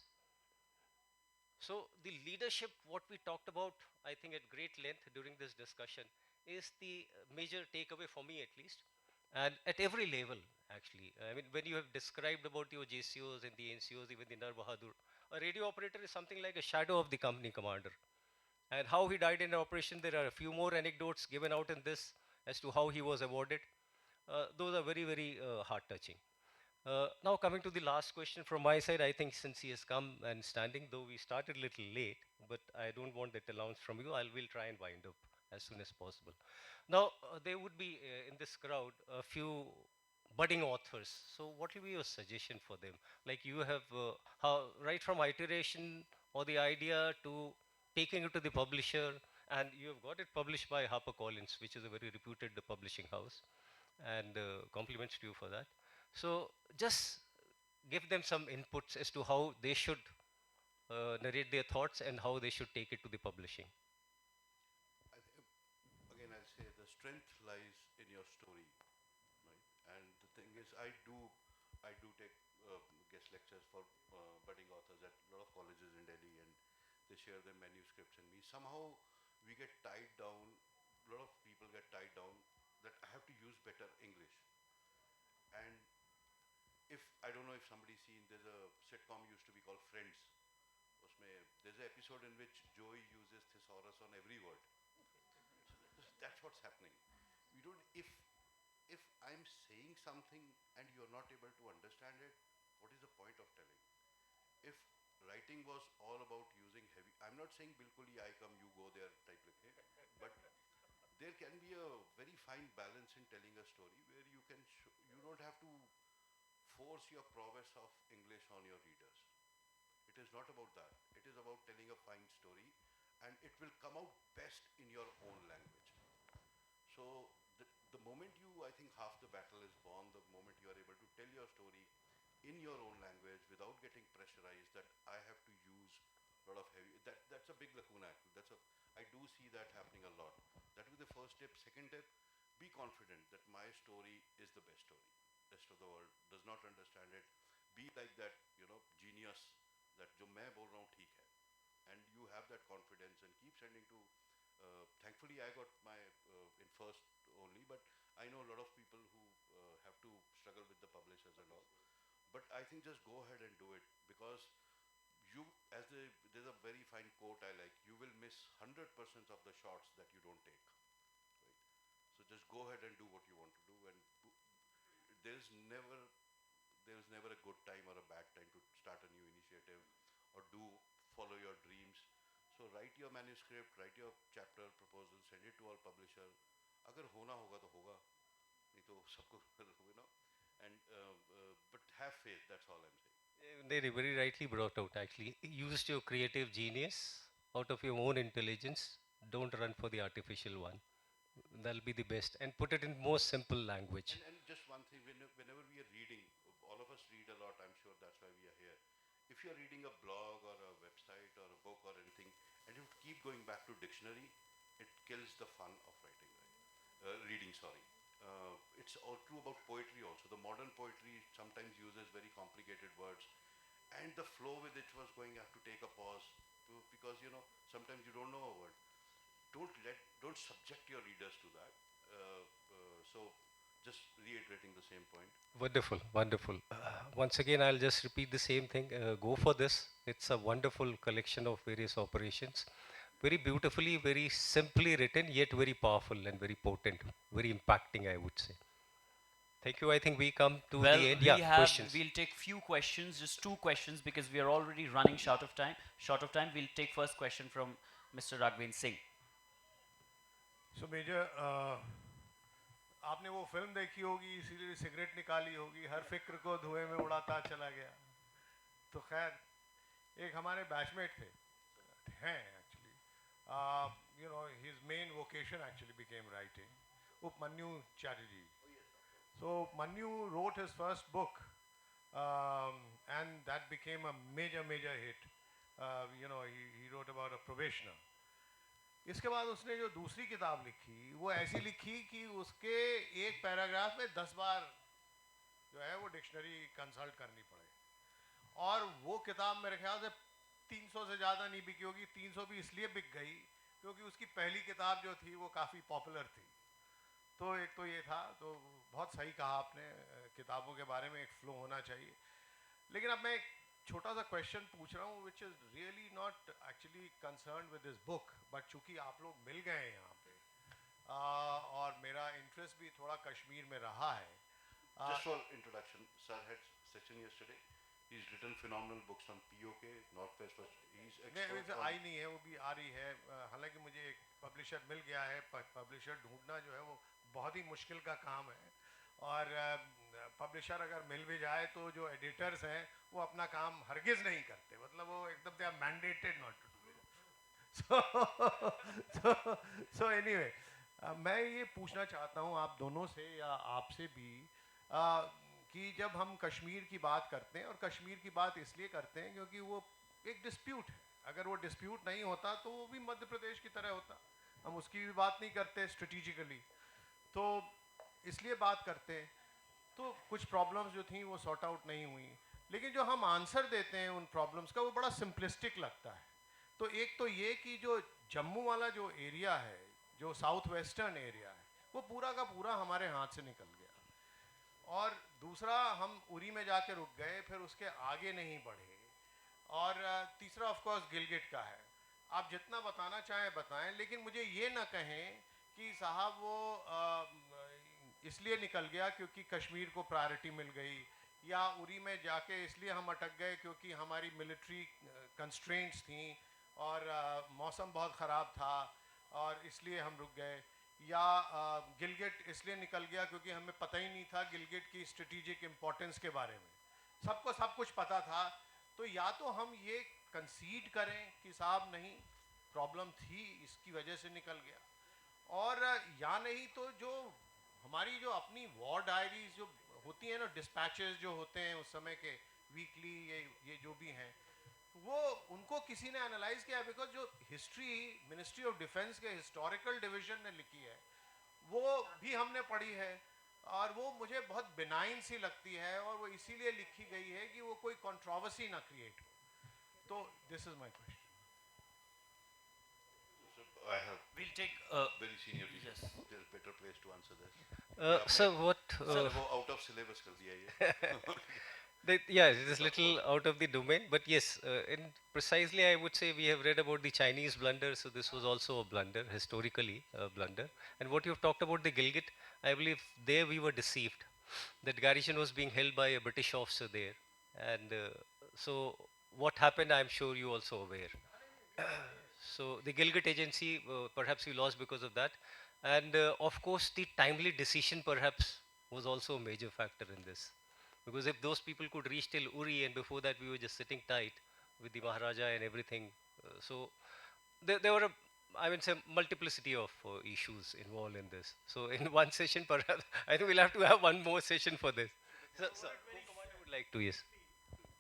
So, the leadership, what we talked about, I think at great length during this discussion, is the major takeaway for me at least, and at every level, actually. I mean, when you have described about your JCOs and the NCOs, even the Nar Bahadur, a radio operator is something like a shadow of the company commander. And how he died in an operation, there are a few more anecdotes given out in this as to how he was awarded. Those are very heart touching. Now coming to the last question from my side, I think since he has come and standing, though we started a little late, but I don't want that allowance from you. I will try and wind up as soon as possible. Now there would be in this crowd a few budding authors. So what will be your suggestion for them? Like you have how right from iteration or the idea to taking it to the publisher, and you have got it published by HarperCollins, which is a very reputed publishing house, and compliments to you for that. So just give them some inputs as to how they should narrate their thoughts and how they should take it to the publishing. I think, again, I'll say the strength lies in your story, right? And the thing is, I do take guest lectures for budding authors at a lot of colleges in Delhi, and they share their manuscripts and me. Somehow we get tied down. A lot of people get tied down that I have to use better English. And if I don't know if somebody's seen, there's a sitcom used to be called Friends. There's an episode in which Joey uses thesaurus on every word. So that's what's happening. We don't. If I'm saying something and you're not able to understand it, what is the point of telling? If writing was all about using heavy, I'm not saying bilkuli I come, you go there type of thing, but there can be a very fine balance in telling a story where you don't have to force your prowess of English on your readers. It is not about that. It is about telling a fine story, and it will come out best in your own language. So the moment I think half the battle is won, the moment you are able to tell your story in your own language without getting pressurized that I have to use a lot of heavy. That's a big lacuna. I do see that happening a lot. That will be the first tip. Second tip, be confident that my story is the best story. Rest of the world does not understand it. Be like that, genius that जो मैं बोल रहा हूँ ठीक है. And you have that confidence and keep sending to. Thankfully, I got my in first only, but I know a lot of people who have to struggle with the publishers and all. But I think just go ahead and do it because there's a very fine quote I like. You will miss 100% of the shots that you don't take. Right? So just go ahead and do what you want to do, and there's never there's never a good time or a bad time to start a new initiative or follow your dreams. So write your manuscript, write your chapter proposal, send it to all publisher. अगर होना होगा तो होगा, नहीं तो सबको and but have faith. That's all I'm saying. They very rightly brought out actually. Use your creative genius out of your own intelligence. Don't run for the artificial one. That'll be the best. And put it in most simple language. And just one thing, whenever we are reading, all of us read a lot, I'm sure that's why we are here. If you're reading a blog or a website or a book or anything, and you keep going back to dictionary, it kills the fun of writing, right? Reading, sorry. It's all true about poetry also. The modern poetry sometimes uses very complicated words, and the flow with it was going, you have to take a pause because sometimes you don't know a word. Don't subject your readers to that. So just reiterating the same point. Wonderful, wonderful. Once again, I'll just repeat the same thing. Go for this. It's a wonderful collection of various operations. Very beautifully, very simply written, yet very powerful and very potent, very impacting, I would say. Thank you. I think we come to the end. Questions. We'll take few questions, just 2 questions because we are already running short of time. We'll take first question from Mr. Raghvendra Singh. So Major, आपने वो film देखी होगी, इसीलिए cigarette निकाली होगी, हर फिक्र को धुएं में उड़ाता चला गया. तो खैर एक हमारे बैचमेट हैं actually, his main vocation actually became writing. Upmanyu Chatterjee. So Manu wrote his first book, and that became a major hit. He wrote about a probationer. इसके बाद उसने जो दूसरी किताब लिखी वो ऐसी लिखी कि उसके एक पैराग्राफ में 10 बार जो है वो डिक्शनरी कंसल्ट करनी पड़े, और वो किताब मेरे ख्याल से 300 से ज़्यादा नहीं बिकी होगी. 300 भी इसलिए बिक गई क्योंकि उसकी पहली किताब जो थी वो काफ़ी पॉपुलर थी. तो एक तो ये था. तो बहुत सही कहा आपने, किताबों के बारे में एक फ्लो होना चाहिए. लेकिन अब मैं एक छोटा सा क्वेश्चन पूछ रहा हूँ which is really not actually concern with this book, but चूँकि आप लोग मिल गए हैं यहाँ पे और मेरा इंटरेस्ट भी थोड़ा कश्मीर में रहा है. Just for introduction, sir had session yesterday. He's written phenomenal books on POK, Northwest. He's expert. आई नहीं है, वो भी आ रही है. हालांकि मुझे एक पब्लिशर मिल गया है. पब्लिशर ढूंढना जो है वो बहुत ही मुश्किल का काम है, और पब्लिशर अगर मिल भी जाए तो जो एडिटर्स हैं वो अपना काम हरगिज़ नहीं करते. मतलब वो एकदम they are mandated not to do it. So anyway, मैं ये पूछना चाहता हूँ आप दोनों से या आपसे भी कि जब हम कश्मीर की बात करते हैं, और कश्मीर की बात इसलिए करते हैं क्योंकि वो एक डिस्प्यूट है. अगर वो डिस्प्यूट नहीं होता तो वो भी मध्य प्रदेश की तरह होता. हम उसकी भी बात नहीं करते स्ट्रेटिजिकली, तो इसलिए बात करते हैं. तो कुछ प्रॉब्लम्स जो थी वो सॉर्ट आउट नहीं हुई, लेकिन जो हम आंसर देते हैं उन प्रॉब्लम्स का वो बड़ा सिंपलिस्टिक लगता है. तो एक तो ये कि जो जम्मू वाला जो एरिया है, जो साउथ वेस्टर्न एरिया है, वो पूरा का पूरा हमारे हाथ से निकल गया. और दूसरा, हम उरी में जाके रुक गए, फिर उसके आगे नहीं बढ़े. और तीसरा ऑफ कोर्स गिलगिट का है. आप जितना बताना चाहें बताएं, लेकिन मुझे ये ना कहें कि साहब वो इसलिए निकल गया क्योंकि कश्मीर को प्रायोरिटी मिल गई, या उरी में जाके इसलिए हम अटक गए क्योंकि हमारी मिलिट्री कंस्ट्रेंट्स थी और मौसम बहुत ख़राब था और इसलिए हम रुक गए, या गिलगिट इसलिए निकल गया क्योंकि हमें पता ही नहीं था गिलगिट की स्ट्रेटेजिक इम्पोर्टेंस के बारे में. सबको सब कुछ पता था. तो या तो हम ये कंसीड करें कि साहब नहीं, प्रॉब्लम थी, इसकी वजह से निकल गया, और या नहीं तो जो हमारी जो अपनी वॉर डायरीज जो होती हैं ना डिस्पैचेस जो होते हैं उस समय के वीकली ये जो भी हैं वो उनको किसी ने एनालाइज किया बिकॉज जो हिस्ट्री मिनिस्ट्री ऑफ डिफेंस के हिस्टोरिकल डिवीजन ने लिखी है वो भी हमने पढ़ी है और वो मुझे बहुत बिनाइन सी लगती है और वो इसीलिए लिखी गई है कि वो कोई कंट्रोवर्सी ना क्रिएट हो तो this is my question I have We'll take. very senior people. Yes. There's better place to answer this. So what? Sir, वो out of syllabus कर दिया ये. Yeah, it is little out of the domain, but yes, in precisely I would say we have read about the Chinese blunder, so this was also a blunder, historically a blunder. And what you've talked about the Gilgit, I believe there we were deceived. That garrison was being held by a British officer there, and so what happened, I'm sure you also aware. So the Gilgit agency, perhaps we lost because of that, and of course the timely decision perhaps was also a major factor in this. Because if those people could reach till Uri and before that we were just sitting tight with the Maharaja and everything, so there were, I mean, say multiplicity of issues involved in this. So in one session, perhaps I think we'll have to have one more session for this. So, co-commander would like to, yes.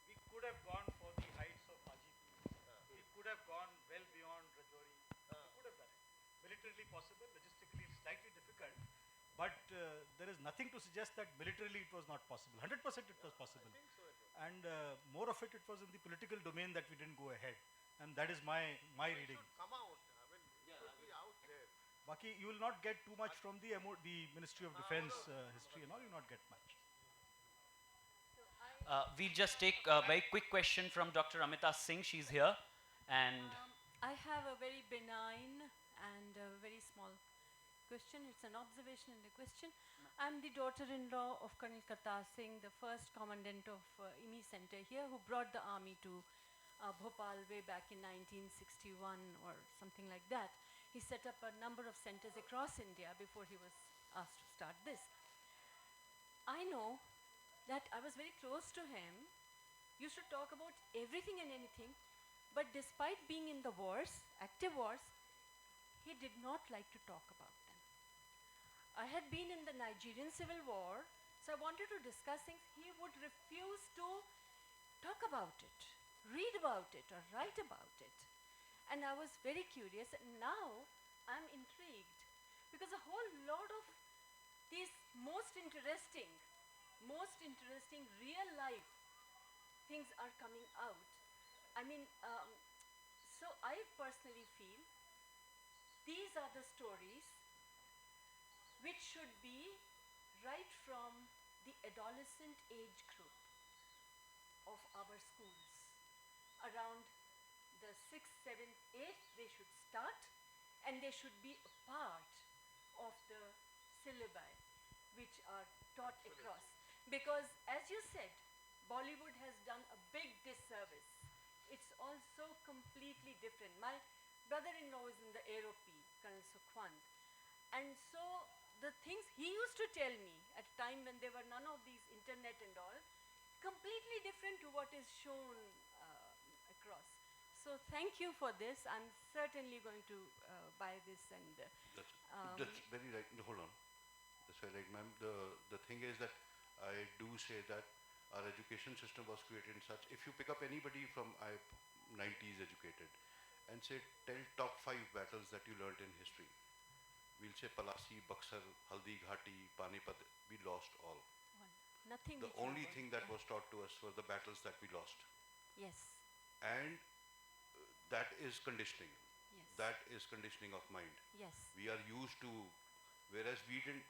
We could have gone for the heights of Hajipur. We could have gone well beyond Rajouri. We could have done it. Militarily possible, logistically slightly difficult. But there is nothing to suggest that militarily it was not possible. 100% it was possible. And more of it was in the political domain that we didn't go ahead. And that is my reading. come out I mean it should be out there Baki, you will not get too much from the Ministry of Defense history and all. You will not get much. We'll just take a very quick question from Dr. Amita Singh. She's here. And I have a very benign and a very small question. It's an observation and a question. I'm the daughter-in-law of Colonel Kartar Singh, the first commandant of IMI Center here, who brought the army to Bhopal way back in 1961 or something like that. He set up a number of centers across India before he was asked to start this. I know that I was very close to him, used to talk about everything and anything, but despite being in the wars, active wars, he did not like to talk about them. I had been in the Nigerian Civil War, so I wanted to discuss things. He would refuse to talk about it, read about it, or write about it. And I was very curious, and now I'm intrigued because a whole lot of these most interesting real life things are coming out. I mean, so I personally feel these are the stories which should be right from the adolescent age group of our schools. Around the 6th, 7th, 8th, they should start, and they should be a part of the syllabi which are taught across. Because as you said, Bollywood has done a big disservice. It's also completely different. My brother-in-law is in the AROP, Colonel Sukhwant. And so the things he used to tell me at a time when there were none of these internet and all, completely different to what is shown across. So thank you for this. I'm certainly going to buy this and That's very right. No, hold on. That's very right, ma'am. The thing is that I do say that our education system was created in such. If you pick up anybody from 90s educated and say tell top 5 battles that you learnt in history, we'll say Palasi, Buxar, Haldi Ghati, Panipat. We lost all. nothing. The which you only want. thing that was taught to us were the battles that we lost, Yes. and that is conditioning. Yes. That is conditioning of mind. Yes. We are used to, whereas we didn't,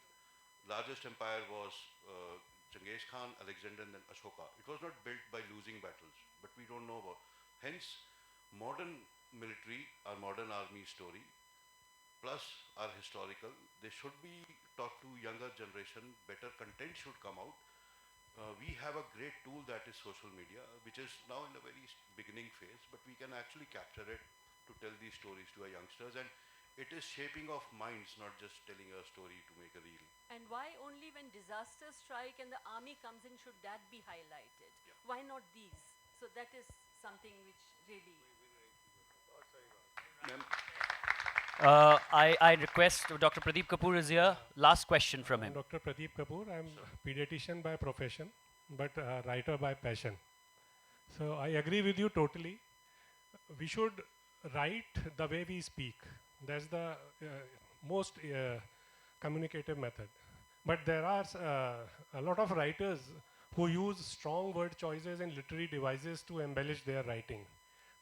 largest empire was Genghis Khan, Alexander, and then Ashoka. It was not built by losing battles, but we don't know about. Hence, modern military, our modern army story, plus our historical, they should be taught to younger generation. Better content should come out. We have a great tool that is social media, which is now in the very beginning phase, but we can actually capture it to tell these stories to our youngsters, and it is shaping of minds, not just telling a story to make a reel. And why only when disasters strike and the army comes in should that be highlighted? Yeah. Why not these? So that is something which really. Ma'am, I request Dr. Pradeep Kapoor is here. Last question from him. Dr. Pradeep Kapoor. I'm a pediatrician by profession, but a writer by passion. So I agree with you totally. We should write the way we speak. That's the most communicative method. But there are a lot of writers who use strong word choices and literary devices to embellish their writing.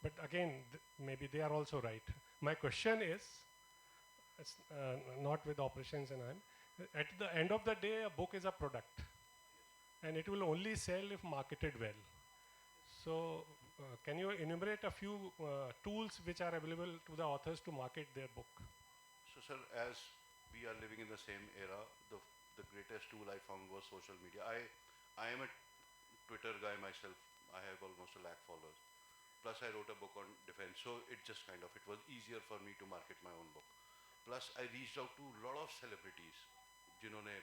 But again, maybe they are also right. My question is, not with operations and I'm, at the end of the day, a book is a product. And it will only sell if marketed well. So can you enumerate a few tools which are available to the authors to market their book? So, sir, as we are living in the same era, the greatest tool I found was social media. I am a Twitter guy myself. I have almost 1 lakh followers. Plus, I wrote a book on defense, so it just it was easier for me to market my own book. Plus, I reached out to a lot of celebrities, जिन्होंने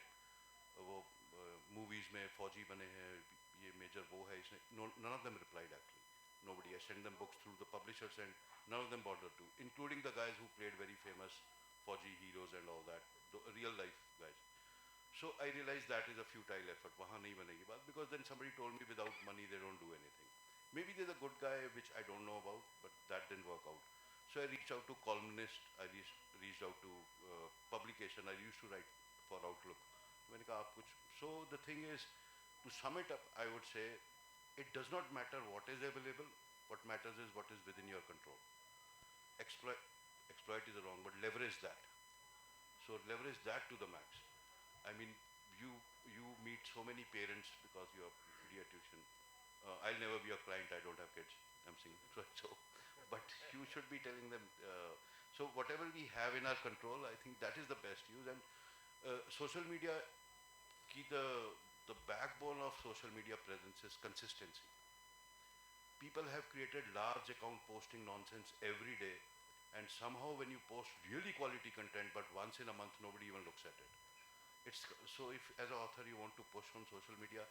वो movies में फौजी बने हैं, ये major वो है इसने. None of them replied actually. Nobody. I sent them books through the publishers and none of them bothered to, including the guys who played very famous फौजी heroes and all that, the real life guys. So I realized that is a futile effort. वहाँ नहीं बनेगी बात, because then somebody told me without money they don't do anything. Maybe there's a good guy which I don't know about, but that didn't work out. So I reached out to columnists, I reached out to publication. I used to write for Outlook. मैंने कहा आप कुछ. So the thing is, to sum it up, I would say, it does not matter what is available. What matters is what is within your control. Exploit is wrong, but leverage that. So leverage that to the max. I mean, you meet so many parents because you are pediatrician. I'll never be a client, I don't have kids, I'm single, so, but you should be telling them, so whatever we have in our control, I think that is the best use. And social media, the backbone of social media presence is consistency. People have created large account posting nonsense every day, and somehow when you post really quality content, but once in a month, nobody even looks at it. So if as an author you want to push on social media,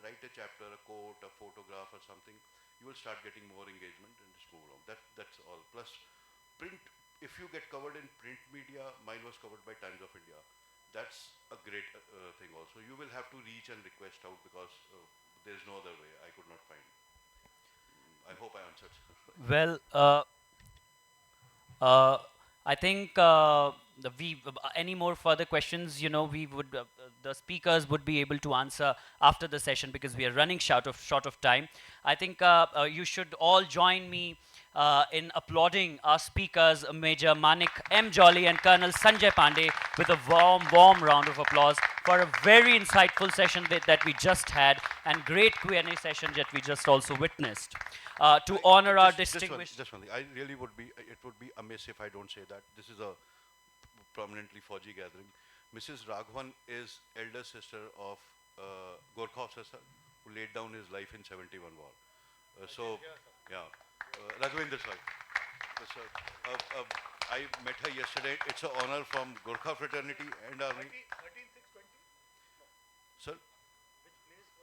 write a chapter, a quote, a photograph or something, you will start getting more engagement and just move along. That's all. Plus print, if you get covered in print media, mine was covered by Times of India. That's a great thing also. You will have to reach and request out because there's no other way. I could not find. I hope I answered. Well, I think any more further questions, we would the speakers would be able to answer after the session because we are running short of time. I think you should all join me in applauding our speakers, Major Manik M. Jolly and Colonel Sanjay Pande, with a warm round of applause for a very insightful session that we just had and great Q&A session that we just also witnessed. To honor our distinguished... Just one thing. It would be amiss if I don't say that. This is a prominently Fauji gathering. Mrs. Raghavan is elder sister of Gorkha officer who laid down his life in 71 war. Raghavendra sir. I met her yesterday. It's an honor from Gorkha fraternity and army. 13620? Sir?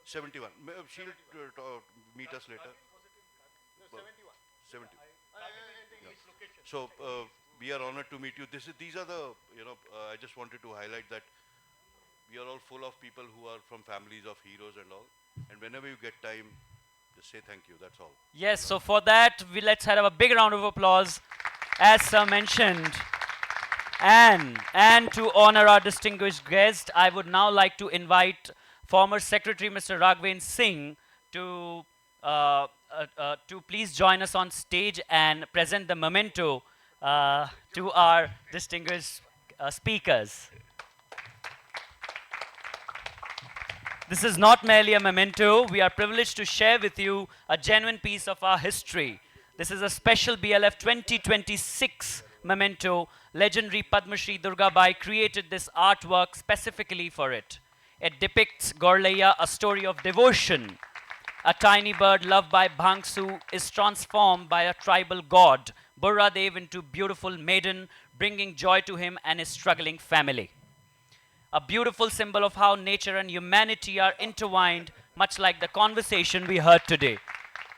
71. She'll meet us later. 71. So we are honored to meet you. These are the, I just wanted to highlight that we are all full of people who are from families of heroes and all. And whenever you get time, just say thank you. That's all. Yes, so for that, let's have a big round of applause, as Sir mentioned. And to honor our distinguished guest, I would now like to invite former Secretary Mr. Raghavendra Singh to please join us on stage and present the memento to our distinguished speakers. This is not merely a memento. We are privileged to share with you a genuine piece of our history. This is a special BLF 2026 memento. Legendary Padma Shri Durga Bai created this artwork specifically for it. It depicts Gorlaiya, a story of devotion. A tiny bird loved by Bhangsu is transformed by a tribal god, Burradev, into beautiful maiden, bringing joy to him and his struggling family. A beautiful symbol of how nature and humanity are intertwined, much like the conversation we heard today.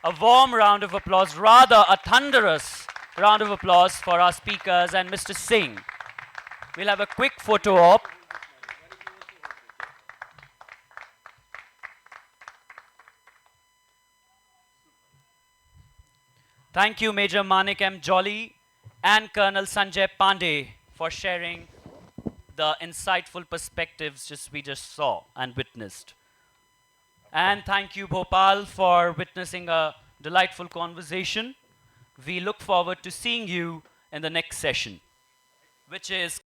A warm round of applause, rather a thunderous Round of applause for our speakers and Mr. Singh. We'll have a quick photo op. Thank you, Major Manik M. Jolly and Colonel Sanjay Pande for sharing the insightful perspectives we just saw and witnessed. And thank you, Bhopal, for witnessing a delightful conversation. We look forward to seeing you in the next session, which is